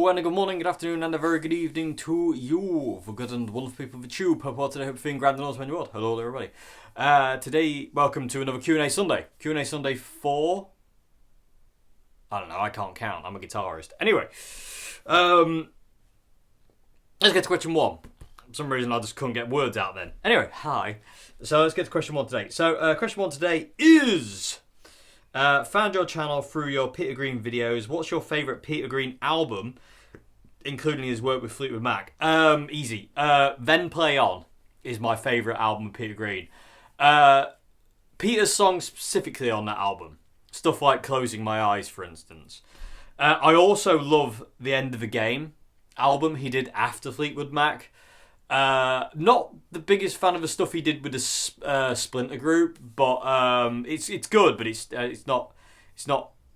and a good morning, good afternoon, and a very good evening to you, for good and wonderful people of YouTube. Hope today, hope you're feeling grand and awesome in your world. Hello there, everybody. Today, welcome to another Q&A Sunday. Q&A Sunday for... I don't know, I can't count. I'm a guitarist. Anyway, let's get to question one. For some reason, I just couldn't get words out then. Anyway, hi. So let's get to question one today. So question one today is... found your channel through your Peter Green videos. What's your favourite Peter Green album, including his work with Fleetwood Mac? Easy. Then Play On is my favourite album of Peter Green. Peter's songs specifically on that album. Stuff like Closing My Eyes, for instance. I also love the End of the Game album he did after Fleetwood Mac. Not the biggest fan of the stuff he did with the Splinter Group, but it's good, but it's not.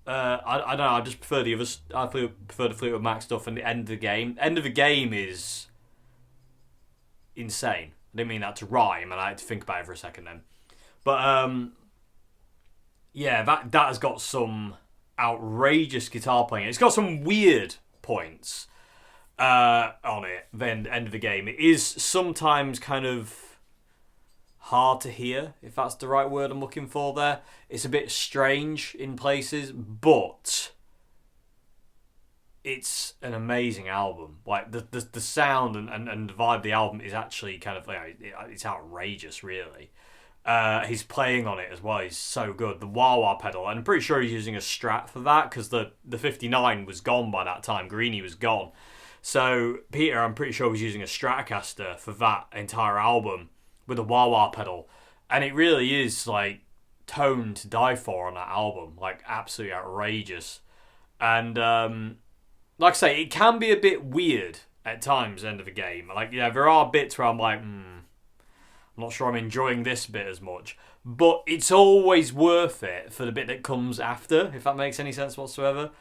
I don't know. I just prefer the others. I prefer the Fleetwood Mac stuff and the End of the Game. End of the Game is insane. I didn't mean that to rhyme, and I had to think about it for a second then. But yeah, that has got some outrageous guitar playing. It's got some weird points on it. Then End of the Game. It is sometimes kind of hard to hear, if that's the right word I'm looking for there. It's a bit strange in places, but it's an amazing album. Like the sound and the vibe of the album is actually kind of it's outrageous, really. His playing on it as well is so good. The wah-wah pedal, and I'm pretty sure he's using a Strat for that, because the 59 was gone by that time. Greenie was gone. So Peter, I'm pretty sure, was using a Stratocaster for that entire album with a wah-wah pedal. And it really is like tone to die for on that album. Like absolutely outrageous. And like I say, it can be a bit weird at times, End of the Game. Like, yeah, there are bits where I'm like, I'm not sure I'm enjoying this bit as much. But it's always worth it for the bit that comes after, if that makes any sense whatsoever.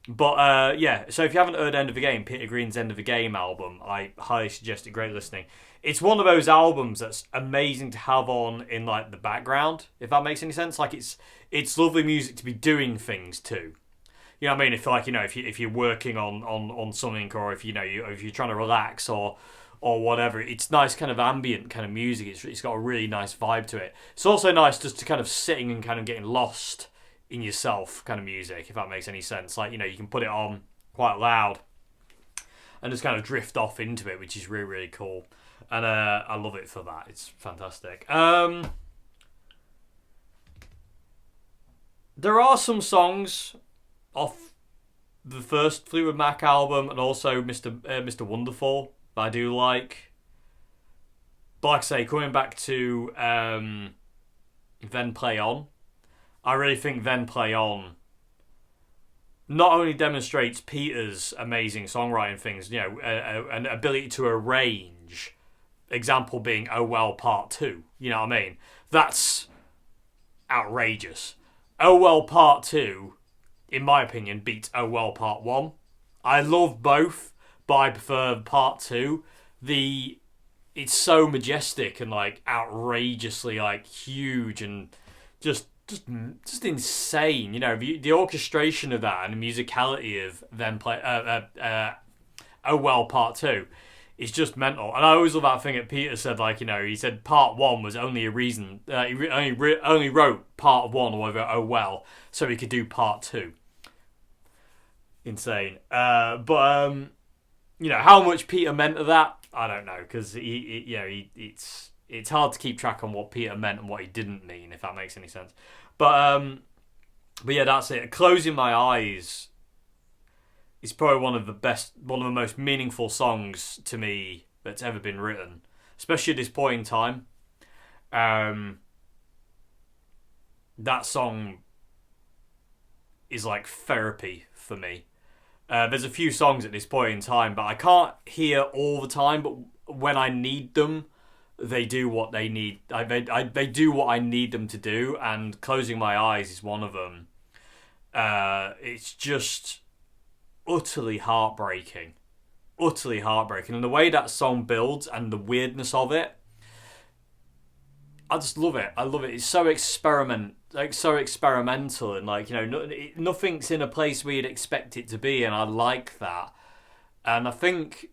But yeah, so if you haven't heard End of the Game, Peter Green's End of the Game album, I highly suggest it. Great listening. It's one of those albums that's amazing to have on in like the background, if that makes any sense. Like it's lovely music to be doing things to. You know what I mean? If you're working on something, or if you're trying to relax or whatever, it's nice kind of ambient kind of music. It's got a really nice vibe to it. It's also nice just to kind of sitting and kind of getting lost in yourself kind of music, if that makes any sense. Like, you can put it on quite loud and just kind of drift off into it, which is really, really cool. And I love it for that. It's fantastic. There are some songs off the first Fleetwood Mac album and also Mr. Wonderful that I do like. But like I say, coming back to Then Play On, I really think Then Play On not only demonstrates Peter's amazing songwriting things, an ability to arrange, example being Oh Well Part 2, you know what I mean? That's outrageous. Oh Well Part 2, in my opinion, beats Oh Well Part 1. I love both, but I prefer Part 2. It's so majestic and like outrageously like huge and just insane, the orchestration of that and the musicality of Then Play Oh Well Part 2 is just mental. And I always love that thing that Peter said, he said Part 1 was only a reason, he only wrote Part 1 or whatever, Oh Well, so he could do Part 2. Insane. But how much Peter meant of that, I don't know, because it's hard to keep track on what Peter meant and what he didn't mean, if that makes any sense. But yeah, that's it. Closing My Eyes is probably one of the most meaningful songs to me that's ever been written, especially at this point in time. That song is like therapy for me. There's a few songs at this point in time, but I can't hear all the time, but when I need them, they do what they need. They do what I need them to do, and Closing My Eyes is one of them. It's just utterly heartbreaking. And the way that song builds and the weirdness of it, I just love it. It's so experimental, and nothing's in a place where you'd expect it to be, and I like that. And I think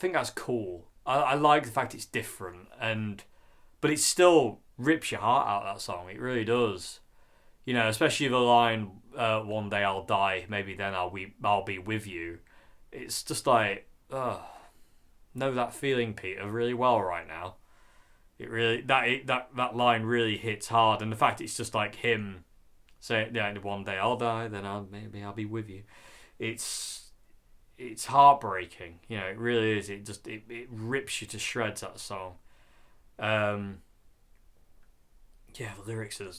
that's cool. I like the fact it's different, but it still rips your heart out, that song. It really does. You know, especially the line, "One day I'll die, maybe then I'll be with you." It's just like, know that feeling, Peter, really well right now. It really that line really hits hard, and the fact it's just like him saying, "Yeah, one day I'll die, then maybe I'll be with you." It's heartbreaking. You know, it really is. It rips you to shreds, that song. Yeah, the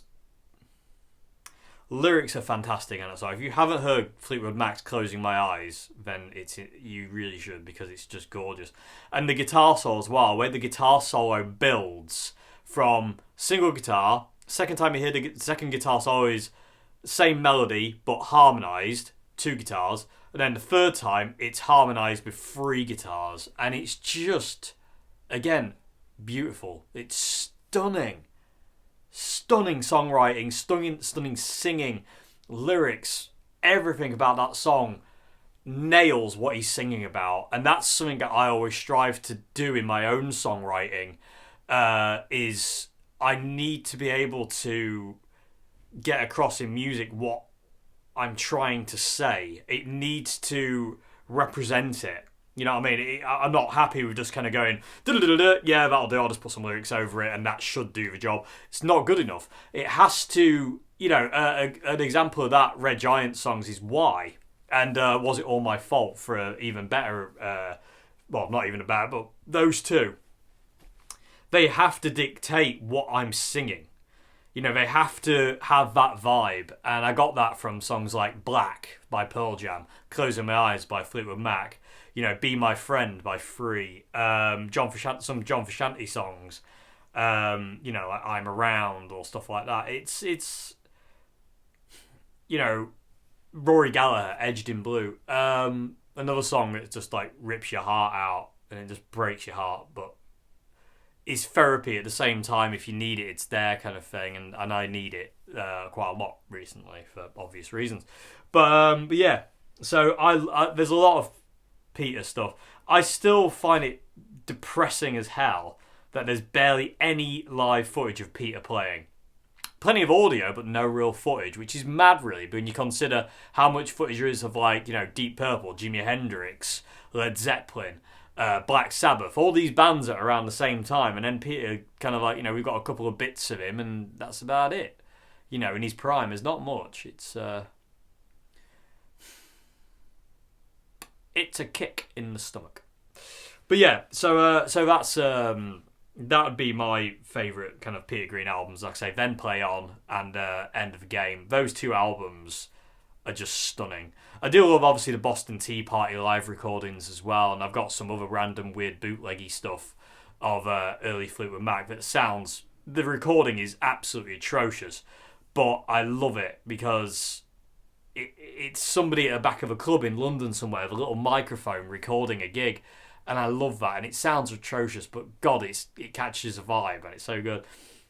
lyrics are fantastic in it. So if you haven't heard Fleetwood Mac's "Closing My Eyes," then you really should, because it's just gorgeous. And the guitar solo as well, where the guitar solo builds from single guitar. Second time you hear the second guitar solo is same melody but harmonized, two guitars, and then the third time it's harmonized with three guitars, and it's just, again, beautiful. It's stunning. Stunning songwriting, stunning singing, lyrics, everything about that song nails what he's singing about, and that's something that I always strive to do in my own songwriting. Is I need to be able to get across in music what I'm trying to say. It needs to represent it. You know what I mean? I'm not happy with just kind of going, yeah, that'll do, I'll just put some lyrics over it and that should do the job. It's not good enough. It has to, you know, an example of that, Red Giant songs, is Why. And Was It All My Fault, for an even better, well, not even a better, but those two. They have to dictate what I'm singing. You know, they have to have that vibe. And I got that from songs like Black by Pearl Jam, Closing My Eyes by Fleetwood Mac, you know, Be My Friend by Free, some John Frusciante songs, you know, like I'm Around or stuff like that. It's you know, Rory Gallagher, Edged in Blue, another song that just like rips your heart out and it just breaks your heart, but it's therapy at the same time. If you need it, it's there, kind of thing, and I need it quite a lot recently for obvious reasons. But yeah, so I there's a lot of Peter stuff. I still find it depressing as hell that there's barely any live footage of Peter playing. Plenty of audio, but no real footage, which is mad, really, when you consider how much footage there is of, like, you know, Deep Purple, Jimi Hendrix, Led Zeppelin, Black Sabbath, all these bands that are around the same time, and then Peter kind of like, you know, we've got a couple of bits of him, and that's about it. You know, in his prime, there's not much. It's a kick in the stomach. But yeah, so that's that would be my favourite kind of Peter Green albums. Like I say, Then Play On and End of the Game. Those two albums are just stunning. I do love, obviously, the Boston Tea Party live recordings as well, and I've got some other random weird bootleggy stuff of early Fleetwood Mac that sounds... The recording is absolutely atrocious, but I love it because it's somebody at the back of a club in London somewhere with a little microphone recording a gig, and I love that. And it sounds atrocious, but God, it catches a vibe, and it's so good.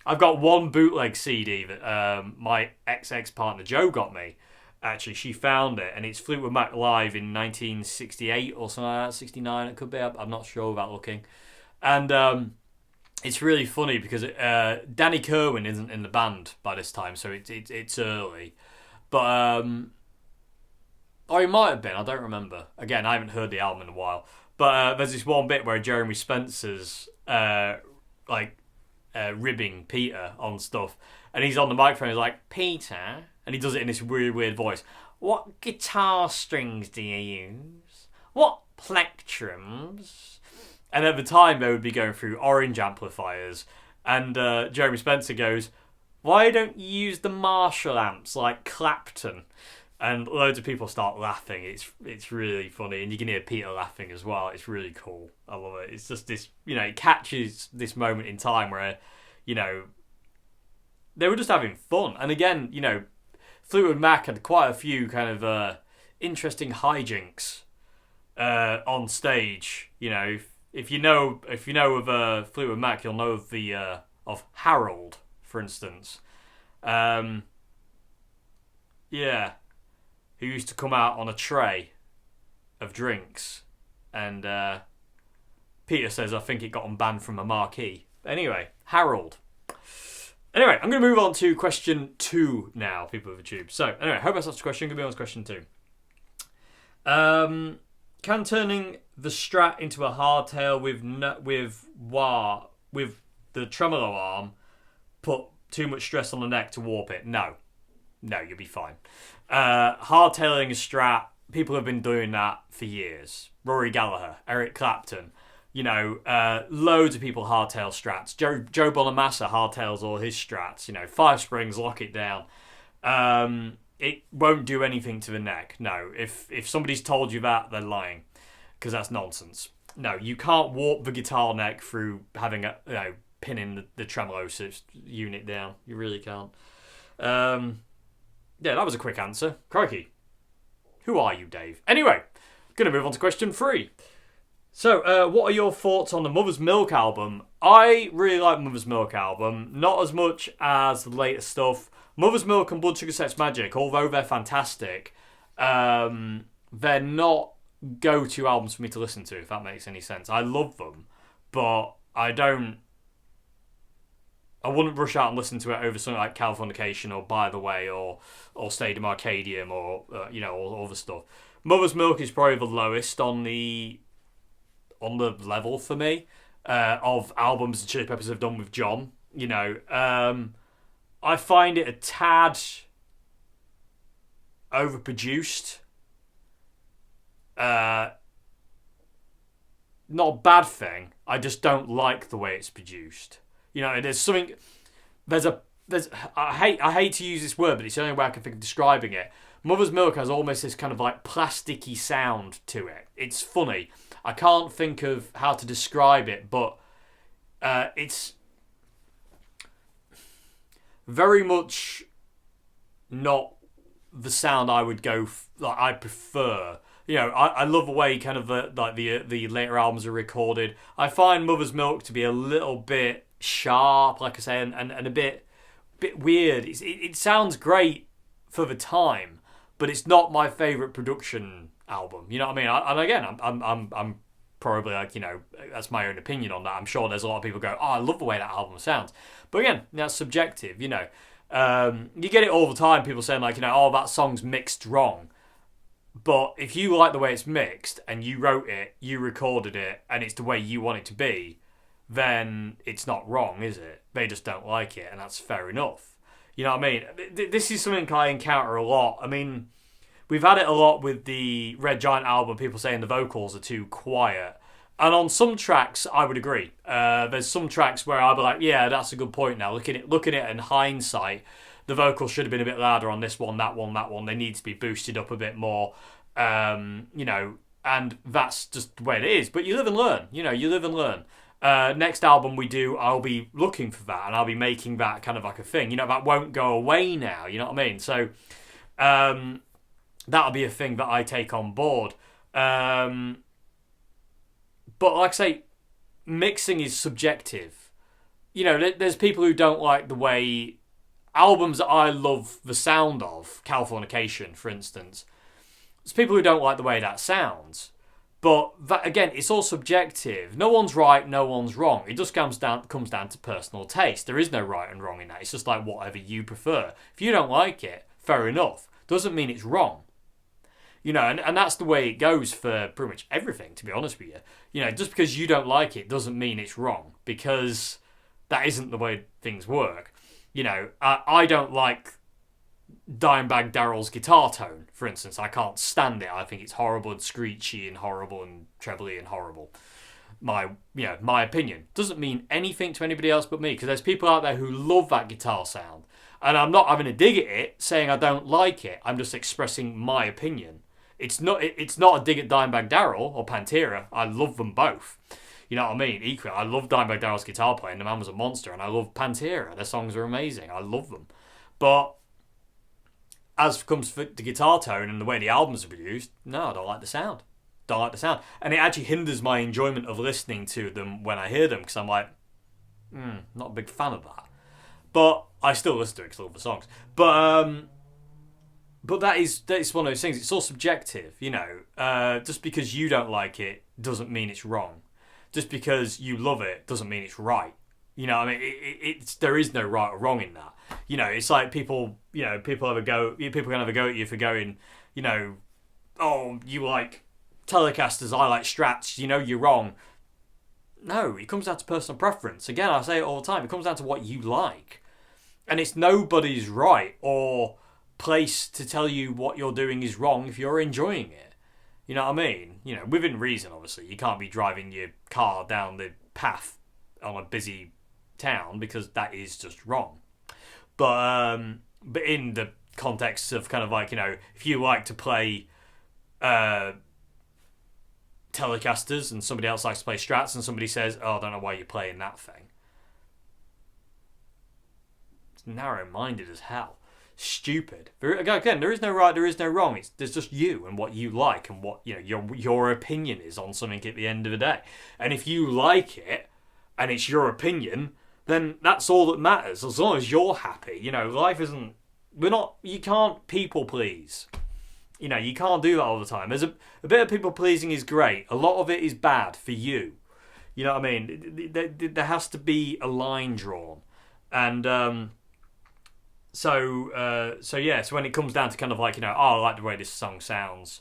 I've got one bootleg CD that my ex-partner Jo got me. Actually, she found it, and it's Fleetwood Mac live in 1968 or something like that, 69 it could be. I'm not sure without looking. And it's really funny because Danny Kerwin isn't in the band by this time, so it's early. But or he might have been, I don't remember. Again, I haven't heard the album in a while. But there's this one bit where Jeremy Spencer's ribbing Peter on stuff, and he's on the microphone. He's like, Peter, and he does it in this weird voice. What guitar strings do you use? What plectrums? And at the time, they would be going through orange amplifiers, and Jeremy Spencer goes, why don't you use the Marshall amps like Clapton? And loads of people start laughing. It's really funny, and you can hear Peter laughing as well. It's really cool. I love it. It's just this, you know, it catches this moment in time where, you know, they were just having fun. And again, you know, Fleetwood Mac had quite a few kind of interesting hijinks on stage. You know, if you know of Fleetwood Mac, you'll know of the of Harold, for instance. Yeah. Who used to come out on a tray of drinks. And Peter says, I think it got him banned from a marquee. Anyway, Harold. Anyway, I'm going to move on to question 2 now, people of the tube. So, anyway, hope that's the question. Going to be on to question 2. Can turning the Strat into a hardtail with the tremolo arm put too much stress on the neck to warp it? No, you'll be fine. Hardtailing a Strat, people have been doing that for years. Rory Gallagher, Eric Clapton, loads of people hardtail Strats. Joe Bonamassa hardtails all his Strats. 5 springs, lock it down. It won't do anything to the neck. No, if somebody's told you that, they're lying, because that's nonsense. No, you can't warp the guitar neck through having pinning the tremolo unit down. You really can't. Yeah, that was a quick answer. Crikey. Who are you, Dave? Anyway, going to move on to question 3. So, what are your thoughts on the Mother's Milk album? I really like Mother's Milk album. Not as much as the latest stuff. Mother's Milk and Blood Sugar Sex Magic, although they're fantastic, they're not go-to albums for me to listen to, if that makes any sense. I love them, but I wouldn't rush out and listen to it over something like Californication or By the Way or Stadium Arcadium or all the stuff. Mother's Milk is probably the lowest on the level for me of albums the Chili Peppers have done with John. I find it a tad overproduced. Not a bad thing. I just don't like the way it's produced. There's something. I hate to use this word, but it's the only way I can think of describing it. Mother's Milk has almost this kind of like plasticky sound to it. It's funny. I can't think of how to describe it, but it's very much not the sound I would go. I prefer. I love the way kind of the later albums are recorded. I find Mother's Milk to be a little bit sharp, like I say, and a bit weird. It sounds great for the time, but it's not my favourite production album. You know what I mean? And again, I'm probably that's my own opinion on that. I'm sure there's a lot of people go, oh, I love the way that album sounds. But again, that's subjective. You get it all the time. People saying oh, that song's mixed wrong. But if you like the way it's mixed and you wrote it, you recorded it, and it's the way you want it to be, then it's not wrong, is it? They just don't like it, and that's fair enough. You know what I mean? This is something I encounter a lot. I mean, we've had it a lot with the Red Giant album, people saying the vocals are too quiet. And on some tracks, I would agree. There's some tracks where I'll be like, yeah, that's a good point now. Looking at it in hindsight, the vocals should have been a bit louder on this one, that one. They need to be boosted up a bit more, and that's just the way it is. But you live and learn. You live and learn. Next album we do, I'll be looking for that, and I'll be making that kind of like a thing. That won't go away now. You know what I mean? So that'll be a thing that I take on board. But like I say, mixing is subjective. There's people who don't like the way albums that I love the sound of, Californication, for instance. There's people who don't like the way that sounds. But that, again, it's all subjective. No one's right, no one's wrong. It just comes down to personal taste. There is no right and wrong in that. It's just like whatever you prefer. If you don't like it, fair enough. Doesn't mean it's wrong. And that's the way it goes for pretty much everything, to be honest with you. Just because you don't like it doesn't mean it's wrong, because that isn't the way things work. I don't like Dimebag Darrell's guitar tone, for instance. I can't stand it. I think it's horrible and screechy and horrible and trebly and horrible. My opinion. Doesn't mean anything to anybody else but me, because there's people out there who love that guitar sound. And I'm not having a dig at it, saying I don't like it. I'm just expressing my opinion. It's not a dig at Dimebag Darrell or Pantera. I love them both. You know what I mean? Equally, I love Dimebag Darrell's guitar playing. The man was a monster. And I love Pantera. Their songs are amazing. I love them. But as comes for the guitar tone and the way the albums are produced, no, I don't like the sound. Don't like the sound. And it actually hinders my enjoyment of listening to them when I hear them, because I'm like, not a big fan of that. But I still listen to it because I love the songs. But But that's one of those things. It's all subjective, you know. Just because you don't like it doesn't mean it's wrong. Just because you love it doesn't mean it's right. You know, I mean, there is no right or wrong in that. You know, it's like people can have a go at you for going, you know, oh, you like Telecasters, I like Strats. You know, you're wrong. No, it comes down to personal preference. Again, I say it all the time. It comes down to what you like, and it's nobody's right or place to tell you what you're doing is wrong if you're enjoying it. You know what I mean? You know, within reason, obviously. You can't be driving your car down the path on a busy town because that is just wrong. But in the context of kind of like, you know, if you like to play Telecasters and somebody else likes to play Strats and somebody says, oh, I don't know why you're playing that thing. It's narrow-minded as hell. Stupid. Again, there is no right, there is no wrong. There's just you and what you like and what, you know, your opinion is on something at the end of the day. And if you like it and it's your opinion, then that's all that matters. As long as you're happy, you know, life isn't. You can't people please. You know, you can't do that all the time. There's a bit of people pleasing is great. A lot of it is bad for you. You know what I mean? There has to be a line drawn, and So when it comes down to kind of like, you know, oh, I like the way this song sounds,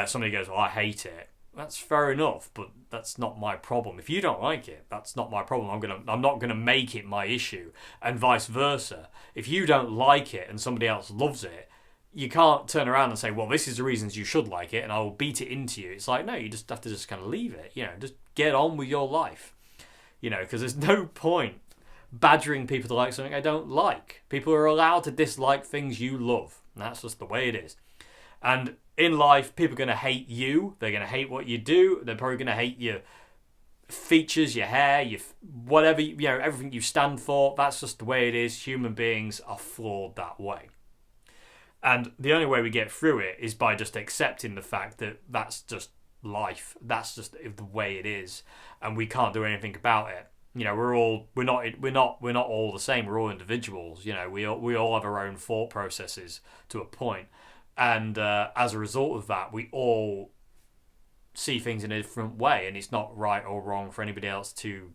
somebody goes, well, I hate it. That's fair enough, but that's not my problem. If you don't like it, that's not my problem. I'm not gonna make it my issue, and vice versa. If you don't like it and somebody else loves it, you can't turn around and say, well, this is the reasons you should like it, and I will beat it into you. It's like, no, you just have to just kind of leave it. You know, just get on with your life. You know, because there's no point badgering people to like something I don't like. People are allowed to dislike things you love. And that's just the way it is. And in life, people are going to hate you. They're going to hate what you do. They're probably going to hate your features, your hair, your whatever, you know, everything you stand for. That's just the way it is. Human beings are flawed that way. And the only way we get through it is by just accepting the fact that that's just life. That's just the way it is. And we can't do anything about it. You know, we're not all the same. We're all individuals. You know, we all have our own thought processes to a point, and as a result of that, we all see things in a different way, and it's not right or wrong for anybody else to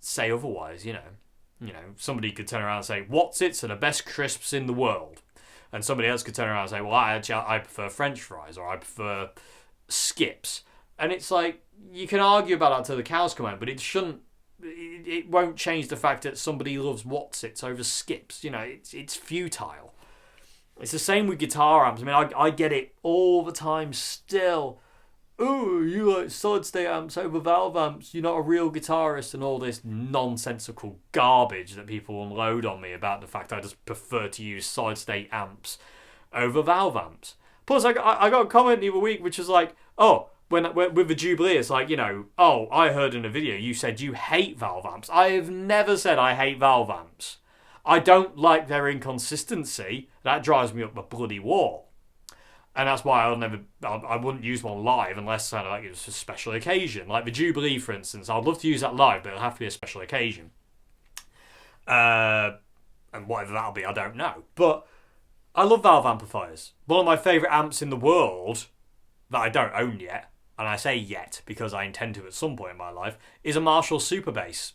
say otherwise. You know, somebody could turn around and say, "What's-its are the best crisps in the world," and somebody else could turn around and say, "Well, I prefer French fries, or I prefer Skips." And it's like, you can argue about that till the cows come home, but it shouldn't. It won't change the fact that somebody loves What's-its over Skips. You know, it's futile. It's the same with guitar amps. I mean, I get it all the time still. Oh, you like solid state amps over valve amps. You're not a real guitarist, and all this nonsensical garbage that people unload on me about the fact I just prefer to use solid state amps over valve amps. Plus, I got a comment the other week which was like, oh, when with the Jubilee, it's like, you know, oh, I heard in a video you said you hate valve amps. I have never said I hate valve amps. I don't like their inconsistency. That drives me up the bloody wall. And that's why I wouldn't use one live unless kind of like it was a special occasion. Like the Jubilee, for instance, I'd love to use that live, but it'll have to be a special occasion. And whatever that'll be, I don't know. But I love valve amplifiers. One of my favourite amps in the world that I don't own yet, and I say yet because I intend to at some point in my life, is a Marshall Super Bass.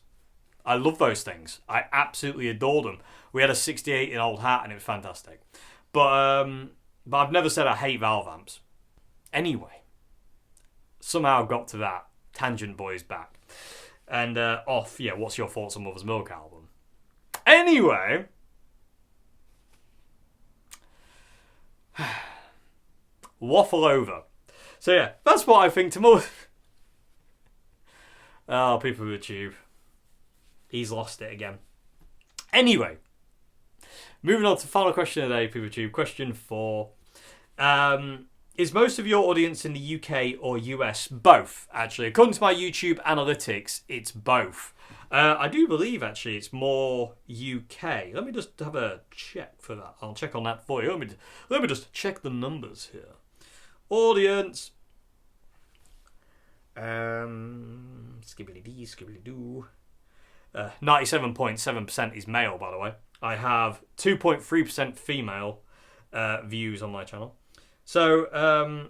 I love those things. I absolutely adore them. We had a 68 in Old Hat and it was fantastic. But I've never said I hate valve amps. Anyway, somehow got to that. Tangent Boy's back. And what's your thoughts on Mother's Milk album? Anyway, waffle over. So yeah, that's what I think to Mother. Oh, people with the tube. He's lost it again. Anyway, moving on to the final question of the day, people with tube. Question 4. Is most of your audience in the UK or US? Both, actually. According to my YouTube analytics, it's both. I do believe, actually, it's more UK. Let me just have a check for that. I'll check on that for you. Let me just check the numbers here. Audience. Skibbly-dee, skibbly-doo. 97.7% is male, by the way. I have 2.3% female views on my channel. So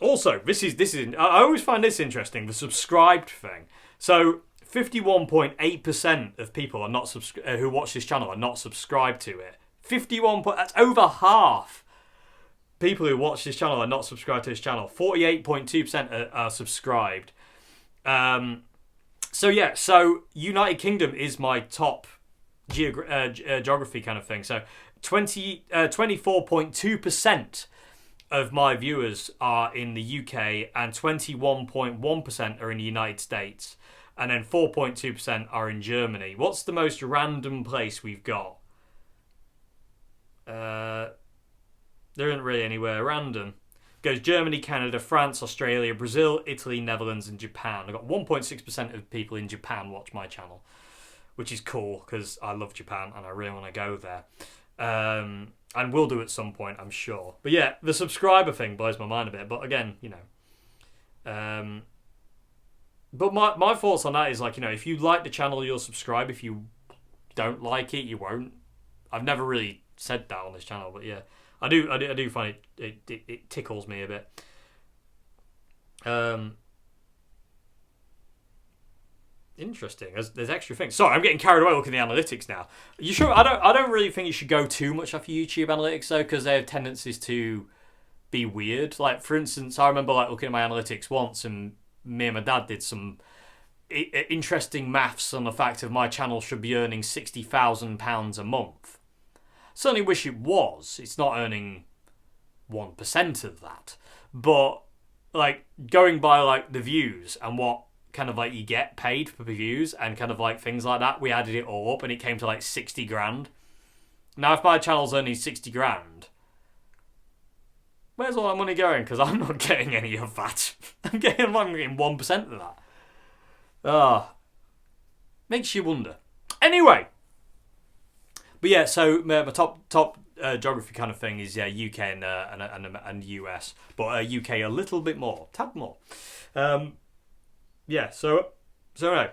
also, this is I always find this interesting, the subscribed thing. So 51.8% of people are not who watch this channel are not subscribed to it. 51. That's over half. People who watch this channel are not subscribed to this channel. 48.2% are subscribed. So yeah, so United Kingdom is my top geography kind of thing. So 24.2% of my viewers are in the UK, and 21.1% are in the United States, and then 4.2% are in Germany. What's the most random place we've got? There isn't really anywhere random. It goes Germany, Canada, France, Australia, Brazil, Italy, Netherlands, and Japan. I've got 1.6% of people in Japan watch my channel, which is cool because I love Japan and I really want to go there. And will do at some point, I'm sure. But yeah, the subscriber thing blows my mind a bit. But again, you know. But my thoughts on that is, like, you know, if you like the channel, you'll subscribe. If you don't like it, you won't. I've never really said that on this channel, but yeah, I do find it tickles me a bit. Interesting. There's extra things. Sorry, I'm getting carried away looking at the analytics now. You sure? I don't really think you should go too much off your YouTube analytics though, because they have tendencies to be weird. Like, for instance, I remember like looking at my analytics once, and me and my dad did some interesting maths on the fact of my channel should be earning £60,000 a month. Certainly wish it was. It's not earning 1% of that, but like going by like the views and what kind of like you get paid for views and kind of like things like that, we added it all up and it came to like 60 grand. Now if my channel's earning 60 grand, where's all that money going? Because I'm not getting any of that. I'm getting 1% of that. Makes you wonder. Anyway, but yeah, so my top geography kind of thing is UK and US, but UK a little bit more, tad more. Yeah, so anyway,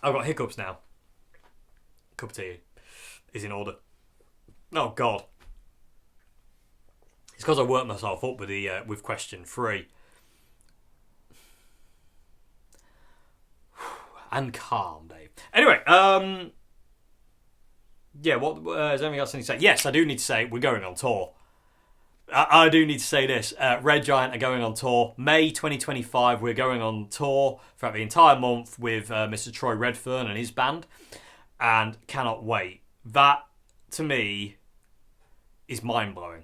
I've got hiccups now. Cup of tea is in order. Oh God, it's because I worked myself up with the with question 3. And calm, Dave. Anyway, yeah, what is anything else I need to say? Yes, I do need to say we're going on tour. I do need to say this. Red Giant are going on tour. May 2025, we're going on tour throughout the entire month with Mr. Troy Redfern and his band. And cannot wait. That, to me, is mind-blowing.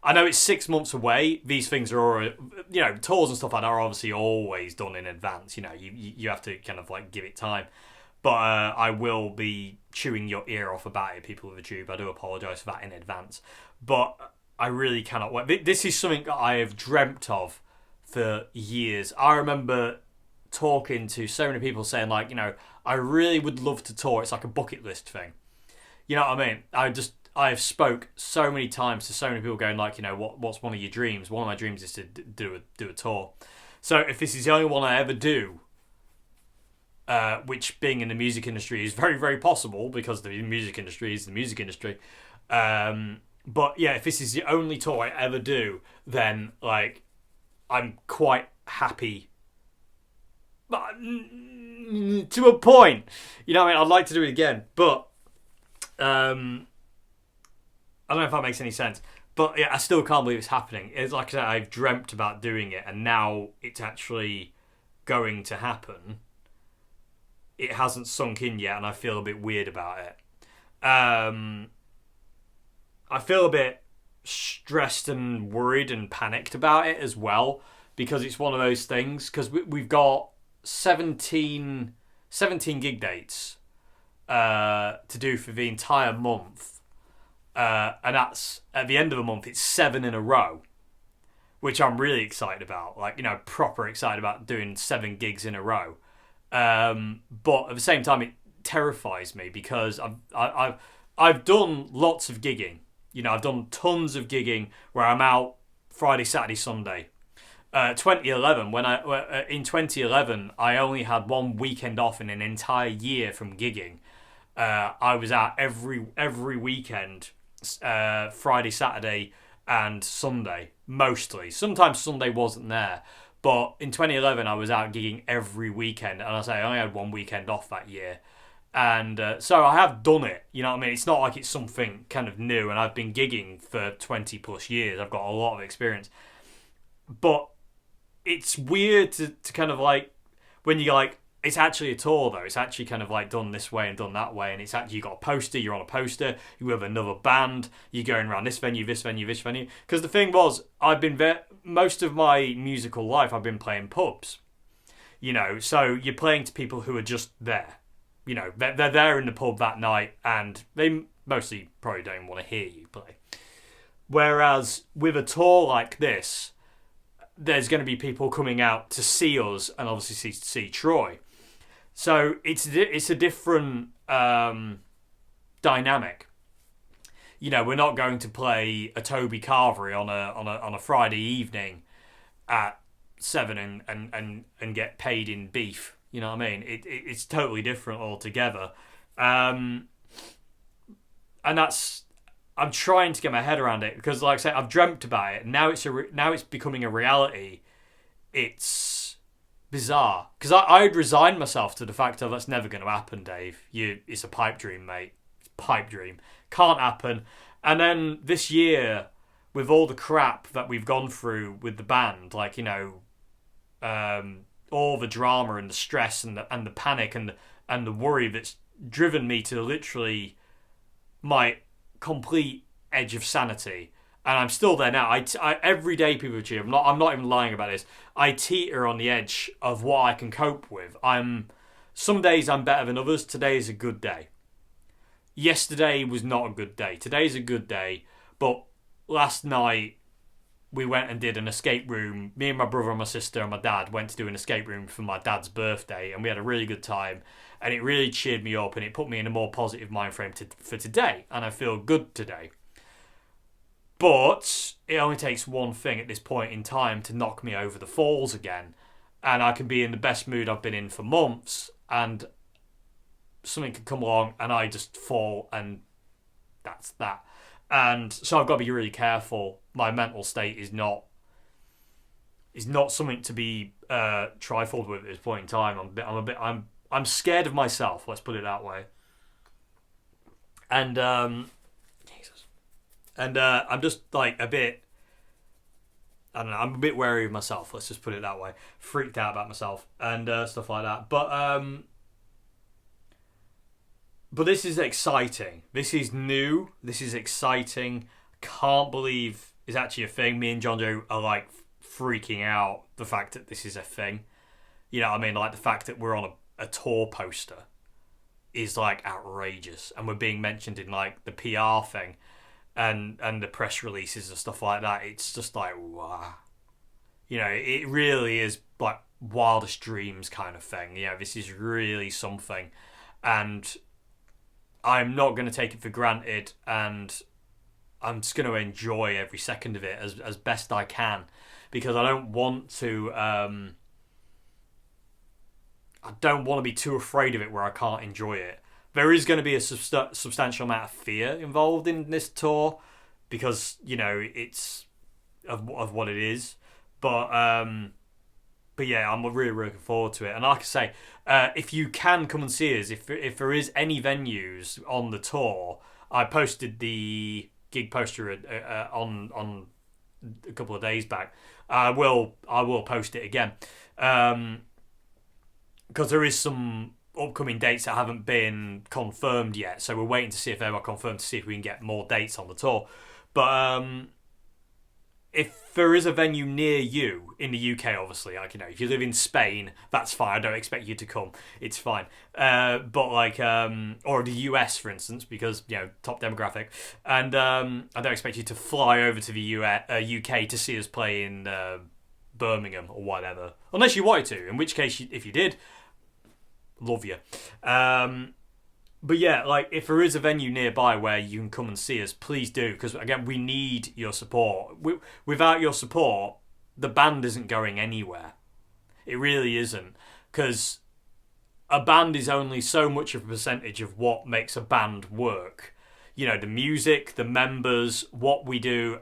I know it's 6 months away. These things are already, you know, tours and stuff like that are obviously always done in advance. You know, you have to kind of like give it time. But I will be chewing your ear off about it, people of the tube. I do apologise for that in advance. But I really cannot wait. This is something that I have dreamt of for years. I remember talking to so many people saying, like, you know, I really would love to tour. It's like a bucket list thing. You know what I mean? I have spoke so many times to so many people going, like, you know, what's one of your dreams? One of my dreams is to do a tour. So if this is the only one I ever do, which being in the music industry is very, very possible because the music industry is the music industry. But yeah, if this is the only tour I ever do, then like I'm quite happy. But to a point, you know what I mean? I'd like to do it again, but I don't know if that makes any sense. But yeah, I still can't believe it's happening. It's like I said, I've dreamt about doing it, and now it's actually going to happen. It hasn't sunk in yet, and I feel a bit weird about it. I feel a bit stressed and worried and panicked about it as well, because it's one of those things, because we've got 17 gig dates to do for the entire month, and that's at the end of the month it's 7 in a row, which I'm really excited about, like, you know, proper excited about doing 7 gigs in a row. But at the same time it terrifies me because I've done lots of gigging. You know, I've done tons of gigging where I'm out Friday, Saturday, Sunday. 2011, in 2011, I only had 1 weekend off in an entire year from gigging. I was out every weekend, Friday, Saturday, and Sunday mostly. Sometimes Sunday wasn't there, but in 2011 I was out gigging every weekend, and I only had one weekend off that year. And so I have done it, you know what I mean? It's not like it's something kind of new, and I've been gigging for 20 plus years. I've got a lot of experience. But it's weird to kind of like, when you're like, it's actually a tour though. It's actually kind of like done this way and done that way, and it's actually, you got a poster, you're on a poster, you have another band, you're going around this venue, this venue, this venue. Because the thing was, I've been most of my musical life, I've been playing pubs. You know, so you're playing to people who are just there. You know, they're there in the pub that night, and they mostly probably don't want to hear you play. Whereas with a tour like this, there's going to be people coming out to see us and obviously see Troy. So it's a different dynamic. You know, we're not going to play a Toby Carvery on a Friday evening at 7 and get paid in beef. You know what I mean? It's totally different altogether. And that's, I'm trying to get my head around it, because like I said, I've dreamt about it. Now it's becoming a reality. It's bizarre, because I'd resigned myself to the fact of, that's never going to happen, Dave. It's a pipe dream, mate. It's a pipe dream. Can't happen. And then this year, with all the crap that we've gone through with the band, like, you know, all the drama and the stress and the panic and the worry that's driven me to literally my complete edge of sanity. And I'm still there now. I every day, people cheer. I'm not even lying about this. I teeter on the edge of what I can cope with. Some days I'm better than others. Today is a good day. Yesterday was not a good day. Today's a good day. But last night we went and did an escape room. Me and my brother and my sister and my dad went to do an escape room for my dad's birthday, and we had a really good time. And it really cheered me up, and it put me in a more positive mind frame for today. And I feel good today. But it only takes one thing at this point in time to knock me over the falls again. And I can be in the best mood I've been in for months, and something can come along and I just fall, and that's that. And so I've got to be really careful. My mental state is not something to be trifled with at this point in time. I'm scared of myself. Let's put it that way. And Jesus. And I'm just like a bit, I don't know, I'm a bit wary of myself. Let's just put it that way. Freaked out about myself and stuff like that. But this is exciting. This is new. This is exciting. Can't believe it's actually a thing. Me and John Joe are like freaking out the fact that this is a thing. You know what I mean? Like the fact that we're on a tour poster is like outrageous, and we're being mentioned in like the PR thing and the press releases and stuff like that. It's just like, wow. You know, it really is like wildest dreams kind of thing. You know, this is really something, and I'm not going to take it for granted, and I'm just going to enjoy every second of it as best I can, because I don't want to be too afraid of it where I can't enjoy it. There is going to be a substantial amount of fear involved in this tour, because, you know, it's of what it is. But yeah, I'm really looking forward to it. And like I say, if you can come and see us, if there is any venues on the tour, I posted the gig poster on a couple of days back. I will post it again, because there is some upcoming dates that haven't been confirmed yet. So we're waiting to see if they are confirmed, to see if we can get more dates on the tour. But if there is a venue near you in the UK, obviously, like, you know, if you live in Spain, that's fine. I don't expect you to come. It's fine. But like, or the US, for instance, because, you know, top demographic. And I don't expect you to fly over to the UK to see us play in Birmingham or whatever, unless you wanted to. In which case, if you did, love you. But yeah, like, if there is a venue nearby where you can come and see us, please do, because again, we need your support. Without your support, the band isn't going anywhere. It really isn't, because a band is only so much of a percentage of what makes a band work. You know, the music, the members, what we do,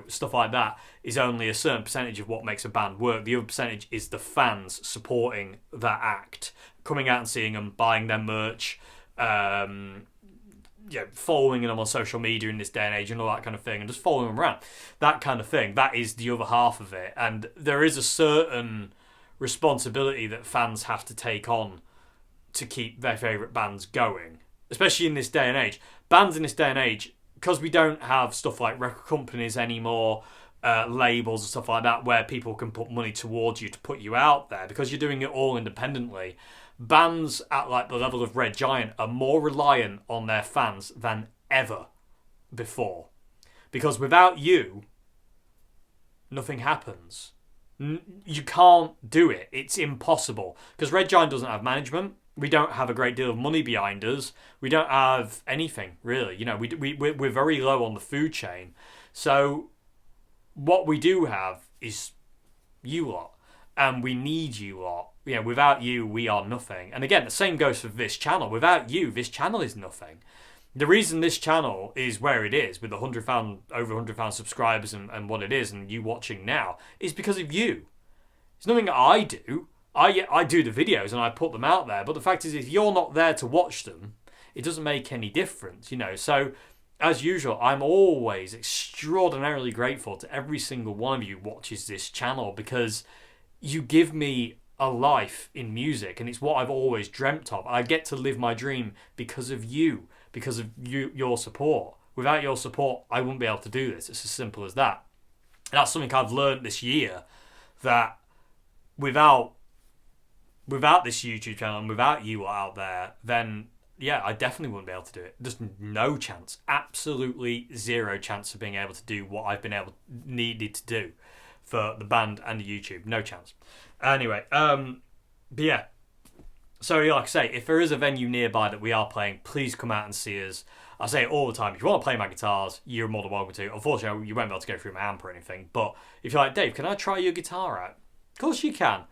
stuff like that is only a certain percentage of what makes a band work. The other percentage is the fans supporting that act, coming out and seeing them, buying their merch, following them on social media in this day and age and all that kind of thing, and just following them around. That kind of thing. That is the other half of it. And there is a certain responsibility that fans have to take on to keep their favourite bands going, especially in this day and age. Bands in this day and age, because we don't have stuff like record companies anymore, labels and stuff like that, where people can put money towards you to put you out there, because you're doing it all independently. Bands at like the level of Red Giant are more reliant on their fans than ever before, because without you, nothing happens. You can't do it. It's impossible, because Red Giant doesn't have management. We don't have a great deal of money behind us. We don't have anything, really. You know, we're very low on the food chain. So what we do have is you lot. And we need you lot. You know, without you, we are nothing. And again, the same goes for this channel. Without you, this channel is nothing. The reason this channel is where it is, with over 100,000 subscribers and what it is, and you watching now, is because of you. It's nothing I do. I do the videos and I put them out there, but the fact is, if you're not there to watch them, it doesn't make any difference, you know. So, as usual, I'm always extraordinarily grateful to every single one of you who watches this channel, because you give me a life in music, and it's what I've always dreamt of. I get to live my dream because of you, because of your support. Without your support, I wouldn't be able to do this. It's as simple as that. And that's something I've learned this year, that without this YouTube channel and without you out there, then yeah, I definitely wouldn't be able to do it. Just no chance. Absolutely zero chance of being able to do what I've needed to do for the band and the YouTube. No chance. Anyway, but yeah. So like I say, if there is a venue nearby that we are playing, please come out and see us. I say it all the time. If you want to play my guitars, you're more than welcome to. Unfortunately, you won't be able to go through my amp or anything. But if you're like, Dave, can I try your guitar out? Of course you can.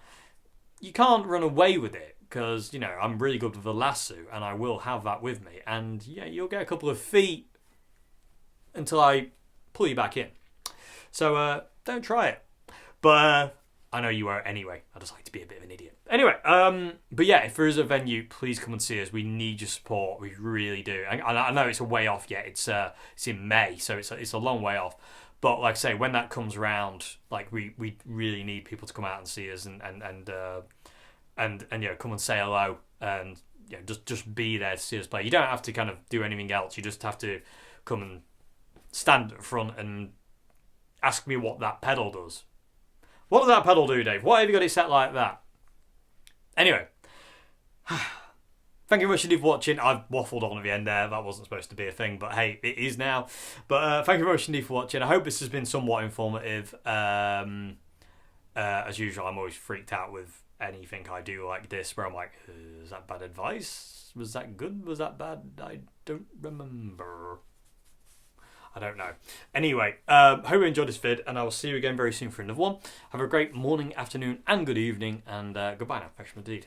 You can't run away with it, because, you know, I'm really good with the lasso, and I will have that with me. And yeah, you'll get a couple of feet until I pull you back in. So don't try it. But I know you won't anyway. I just like to be a bit of an idiot. Anyway, but yeah, if there is a venue, please come and see us. We need your support. We really do. I know it's a way off yet. It's in May, so it's a long way off. But like I say, when that comes round, like we really need people to come out and see us and you know, come and say hello, and you know, just be there to see us play. You don't have to kind of do anything else. You just have to come and stand at the front and ask me what that pedal does. What does that pedal do, Dave? Why have you got it set like that? Anyway, thank you very much indeed for watching. I've waffled on at the end there. That wasn't supposed to be a thing, but hey, it is now. But thank you very much indeed for watching. I hope this has been somewhat informative. As usual, I'm always freaked out with anything I do like this, where I'm like, is that bad advice? Was that good? Was that bad? I don't remember. I don't know. Anyway, hope you enjoyed this vid, and I will see you again very soon for another one. Have a great morning, afternoon, and good evening, and goodbye now. Thanks indeed.